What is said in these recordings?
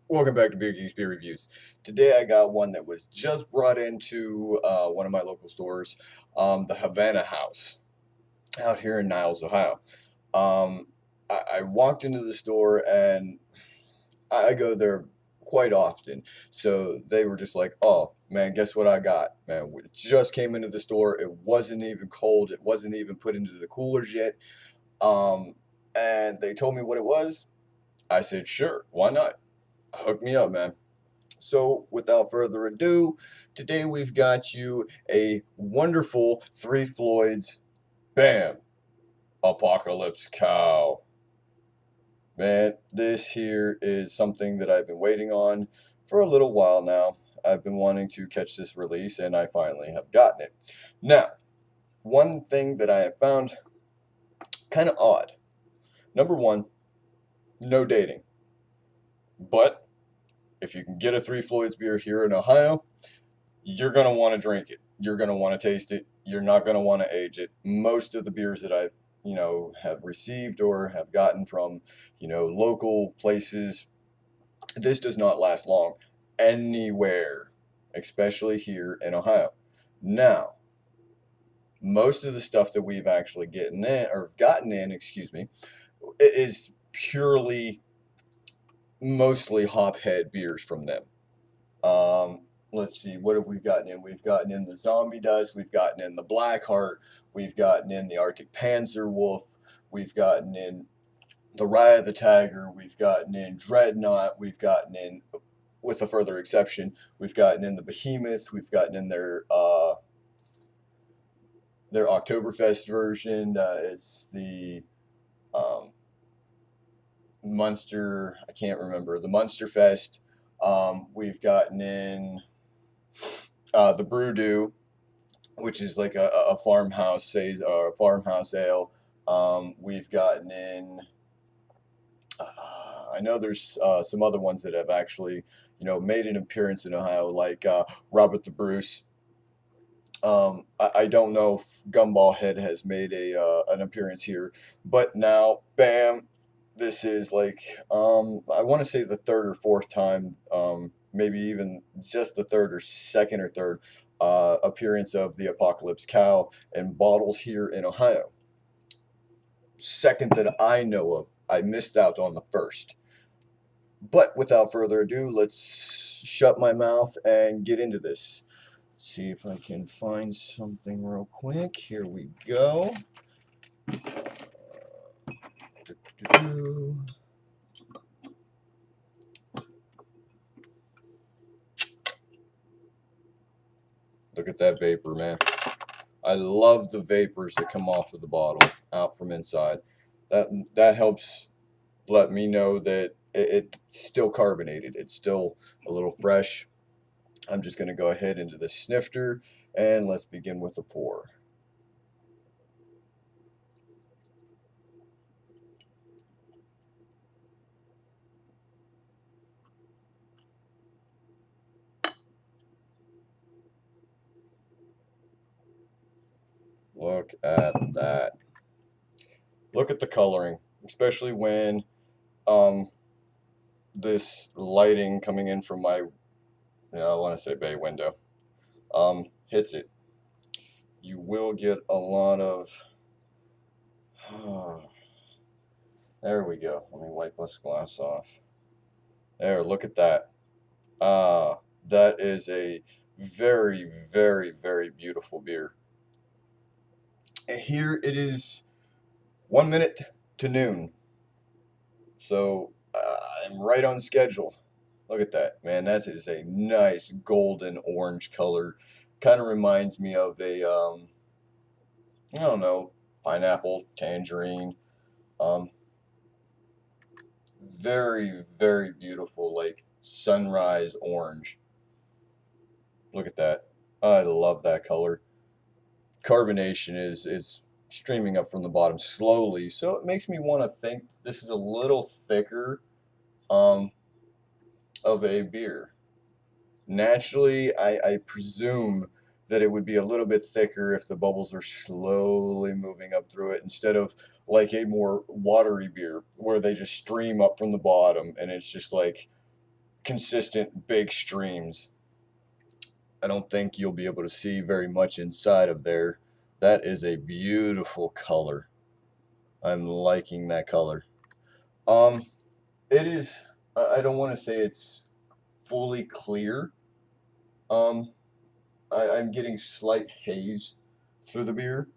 Welcome back to Beer Geeks Beer Reviews. Today I got one that was just brought into one of my local stores, the Havana House, out here in Niles, Ohio. I walked into the store and I go there quite often. So they were just like, oh man, guess what I got? Man, it just came into the store. It wasn't even cold. It wasn't even put into the coolers yet. Um, and they told me what it was. I said, sure, why not? Hook me up, man. So, without further ado, today we've got you a wonderful Three Floyds, bam, Apocalypse Cow. Man, this here is something that I've been waiting on for a little while now. I've been wanting to catch this release, and I finally have gotten it. Now, one thing that I have found kind of odd. Number one, no dating. But if you can get a Three Floyds beer here in Ohio, you're going to want to drink it. You're going to want to taste it. You're not going to want to age it. Most of the beers that I've, have received or have gotten from, local places, this does not last long anywhere, especially here in Ohio. Now, most of the stuff that we've actually gotten in, excuse me, it is purely mostly hophead beers from them. Let's see, what have we gotten in? We've gotten in the Zombie Dust, we've gotten in the Blackheart, we've gotten in the Arctic Panzer Wolf, we've gotten in the Rye of the Tiger, we've gotten in Dreadnought, we've gotten in, with a further exception, we've gotten in the Behemoth, we've gotten in their Oktoberfest version. It's the um, Munster, I can't remember, the Munsterfest. We've gotten in the Brewed, which is like a farmhouse says or a farmhouse ale. We've gotten in. I know there's some other ones that have actually, made an appearance in Ohio, like Robert the Bruce. I don't know if Gumball Head has made a an appearance here, but now, bam, this is like I want to say the third or fourth time, maybe even just the third or second or third appearance of the Apocalypse Cow in bottles here in Ohio. Second that I know of, I missed out on the first. But without further ado, let's shut my mouth and get into this. See if I can find something real quick. Here we go. Look at that vapor, man. I love the vapors that come off of the bottle out from inside. That helps let me know that it's still carbonated. It's still a little fresh. I'm just going to go ahead into the snifter and let's begin with the pour. Look at that. Look at the coloring, especially when um, this lighting coming in from my, I want to say bay window, hits it. You will get a lot of, there we go. Let me wipe this glass off. There, look at that. That is a very, very, very beautiful beer. And here it is 1 minute to noon. So I'm right on schedule. Look at that, man. That is a nice golden orange color. Kind of reminds me of a, I don't know, pineapple, tangerine. Um, very, very beautiful, like sunrise orange. Look at that. I love that color. Carbonation is streaming up from the bottom slowly, so it makes me want to think this is a little thicker um, of a beer. Naturally, I presume that it would be a little bit thicker if the bubbles are slowly moving up through it instead of like a more watery beer where they just stream up from the bottom and it's just like consistent big streams. I don't think you'll be able to see very much inside of there. That is a beautiful color. I'm liking that color. Um, it is, I don't want to say it's fully clear. Um, I'm getting slight haze through the beer.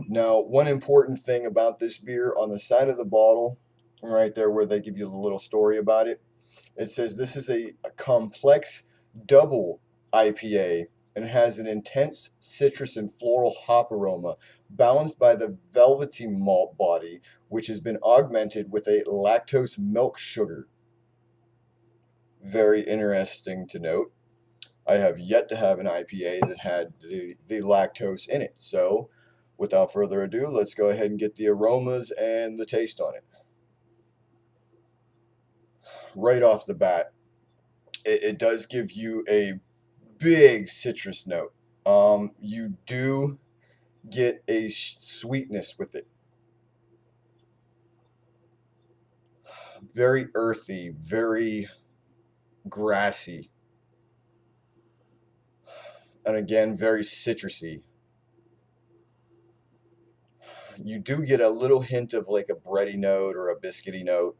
Now, one important thing about this beer on the side of the bottle, right there where they give you the little story about it, it says this is a complex double IPA and has an intense citrus and floral hop aroma balanced by the velvety malt body, which has been augmented with a lactose milk sugar. Very interesting to note. I have yet to have an IPA that had the lactose in it. So, without further ado, let's go ahead and get the aromas and the taste on it. Right off the bat, it does give you a big citrus note. You do get a sweetness with it. Very earthy, very grassy, and again, very citrusy. You do get a little hint of like a bready note or a biscuity note.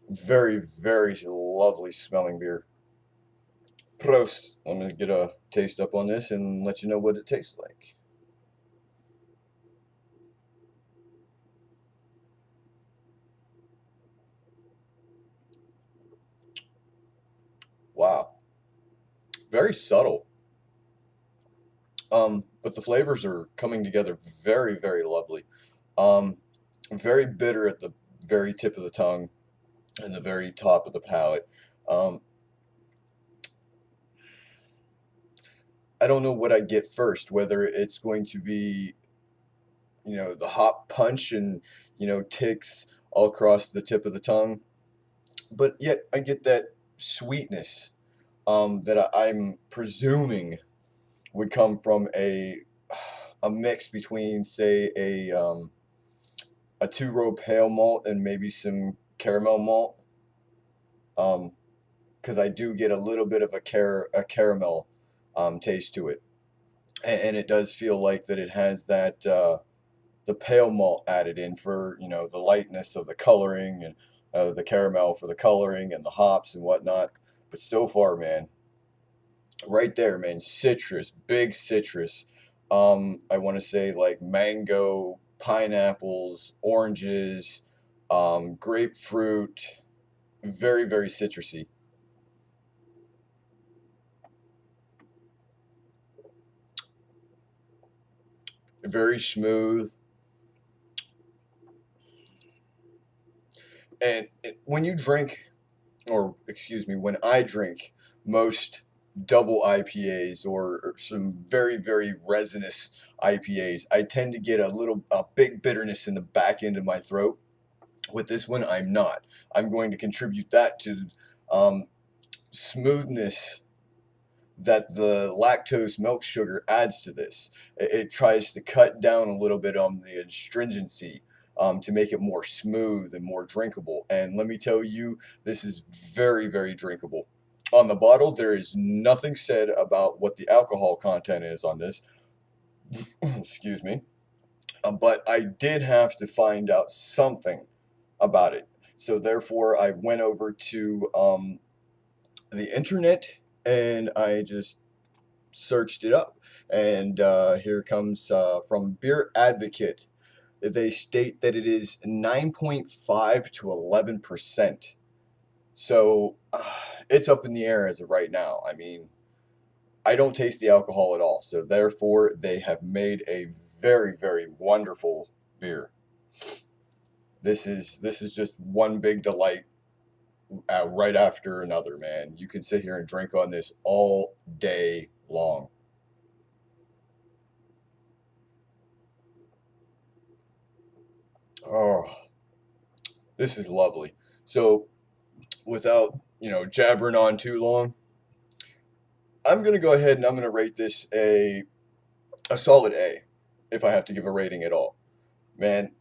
Very, very lovely smelling beer. Prost. I'm going to get a taste up on this and let you know what it tastes like. Wow. Very subtle. But the flavors are coming together very, very lovely. Um, very bitter at the very tip of the tongue and the very top of the palate. Um, I don't know what I get first, whether it's going to be, the hot punch and, ticks all across the tip of the tongue, but yet I get that sweetness that I'm presuming would come from a mix between, say, a two-row pale malt and maybe some caramel malt. Because I do get a little bit of a caramel taste to it, and it does feel like that it has that the pale malt added in for the lightness of the coloring and the caramel for the coloring and the hops and whatnot. But so far, man, right there, man, citrus, big citrus. I want to say like mango, pineapples, oranges, grapefruit, very, very citrusy. Very smooth. And when you drink, or excuse me, when I drink most double IPAs or some very, very resinous IPAs, I tend to get a big bitterness in the back end of my throat. With this one, I'm not. I'm going to contribute that to um, smoothness that the lactose milk sugar adds to this. It tries to cut down a little bit on the astringency to make it more smooth and more drinkable. And let me tell you, this is very, very drinkable. On the bottle, there is nothing said about what the alcohol content is on this. Excuse me. But I did have to find out something about it. So therefore, I went over to the internet and I just searched it up. And here comes from Beer Advocate. They state that it is 9.5 to 11%. So it's up in the air as of right now. I mean, I don't taste the alcohol at all. So therefore, they have made a very, very wonderful beer. This is just one big delight right after another, man. You can sit here and drink on this all day long. Oh, this is lovely. So, without, jabbering on too long, I'm going to go ahead and I'm going to rate this a solid A if I have to give a rating at all. Man,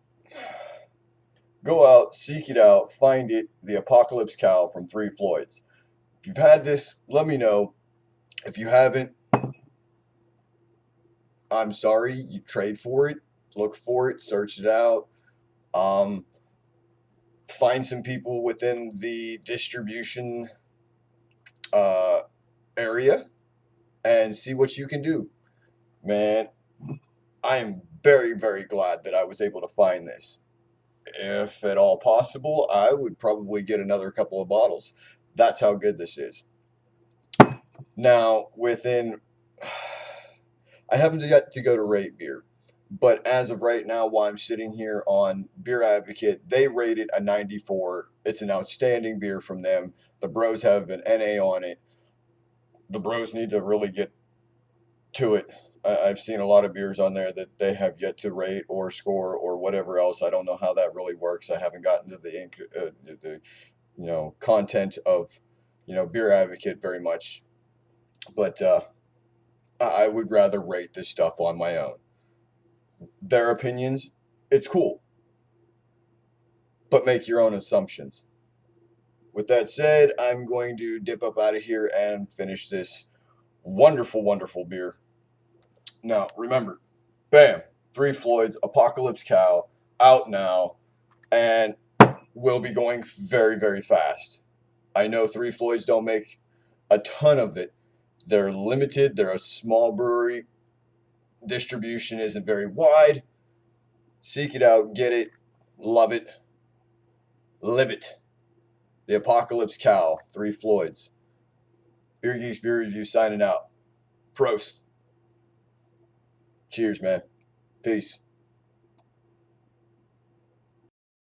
Go out, seek it out, find it. The Apocalypse Cow from Three Floyds. If you've had this, let me know. If you haven't, I'm sorry. You trade for it, look for it, search it out. Um, find some people within the distribution uh, area and see what you can do. Man, I am very, very glad that I was able to find this. If at all possible, I would probably get another couple of bottles. That's how good this is. Now, I haven't yet to go to rate beer, but as of right now, while I'm sitting here on Beer Advocate, they rate it a 94. It's an outstanding beer from them. The Bros have an NA on it. The Bros need to really get to it. I've seen a lot of beers on there that they have yet to rate or score or whatever else. I don't know how that really works. I haven't gotten to the content of Beer Advocate very much, but I would rather rate this stuff on my own. Their opinions, it's cool, but make your own assumptions. With that said, I'm going to dip up out of here and finish this wonderful, wonderful beer. Now, remember, bam, Three Floyds, Apocalypse Cow, out now, and will be going very, very fast. I know Three Floyds don't make a ton of it. They're limited. They're a small brewery. Distribution isn't very wide. Seek it out, get it, love it, live it. The Apocalypse Cow, Three Floyds. Beer Geeks Beer Review signing out. Prost. Cheers, man. Peace.